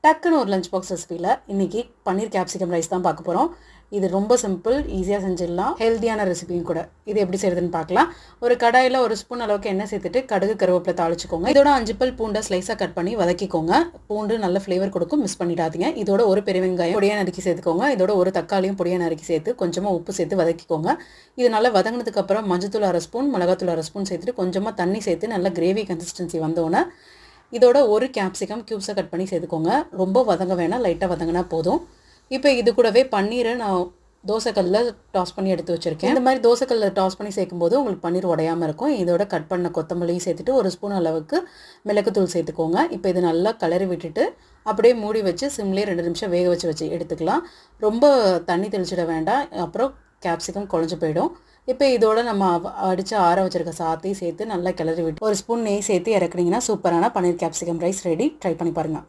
டக்குன்னு ஒரு lunch box ரெசிபியில் இன்றைக்கி பன்னீர் கேப்சிகம் ரைஸ் தான் பார்க்க போகிறோம். இது ரொம்ப சிம்பிள், ஈஸியாக செஞ்சிடலாம், ஹெல்த்தியான ரெசிபியும் கூட. இது எப்படி செய்யுதுன்னு பார்க்கலாம். ஒரு கடாயில் ஒரு ஸ்பூன் அளவுக்கு எண்ணெய் சேர்த்துட்டு கடுகு கருவேப்பிலை தாளிச்சுக்கோங்க. இதோட 5 பல் பூண்டை ஸ்லைஸாக கட் பண்ணி வதக்கிக்கோங்க. பூண்டு நல்ல ஃப்ளேவர் கொடுக்கும், மிஸ் பண்ணிடாதீங்க. இதோட ஒரு பெரிய வெங்காயம் பொடியாக நறுக்கி சேர்த்துக்கோங்க. இதோட ஒரு தக்காளியும் பொடியாக நறுக்கி சேர்த்து கொஞ்சமாக உப்பு சேர்த்து வதக்கிக்கோங்க. இது நல்லா வதங்கினதுக்கப்புறம் மஞ்சத்தூள் 1/2 ஸ்பூன், மிளகாத்தூள் 1/2 ஸ்பூன் சேர்த்துட்டு கொஞ்சமாக தண்ணி சேர்த்து நல்லா கிரேவி கன்சிஸ்டன்சி வந்தோன்னே இதோட ஒரு கேப்சிகம் க்யூப்ஸை கட் பண்ணி சேர்த்துக்கோங்க. ரொம்ப வதங்க வேணாம், லைட்டாக வதங்கினா போதும். இப்போ இது கூடவே பன்னீரை நான் தோசைக்கல்லில் டாஸ் பண்ணி எடுத்து வச்சுருக்கேன். இந்த மாதிரி தோசைக்கல்லில் டாஸ் பண்ணி சேர்க்கும்போது உங்களுக்கு பன்னீர் உடையாமல் இருக்கும். இதோட கட் பண்ண கொத்தமல்லியும் சேர்த்துட்டு 1 ஸ்பூன் அளவுக்கு மிளகுத்தூள் சேர்த்துக்கோங்க. இப்போ இது நல்லா கிளறி விட்டுட்டு அப்படியே மூடி வச்சு சிம்லேயே 2 நிமிஷம் வேக வச்சு எடுத்துக்கலாம். ரொம்ப தண்ணி தெளிச்சிட வேண்டாம், அப்புறம் கேப்சிகம் குழஞ்சி போயிடும். இப்போ இதோட நம்ம அடித்து ஆற வச்சுருக்க சாத்தையும் சேர்த்து நல்லா கிளறி விட்டு 1 ஸ்பூன் நெய் சேர்த்து இறக்குனீங்கன்னா சூப்பரான பன்னீர் கேப்சிகம் ரைஸ் ரெடி. ட்ரை பண்ணி பாருங்கள்.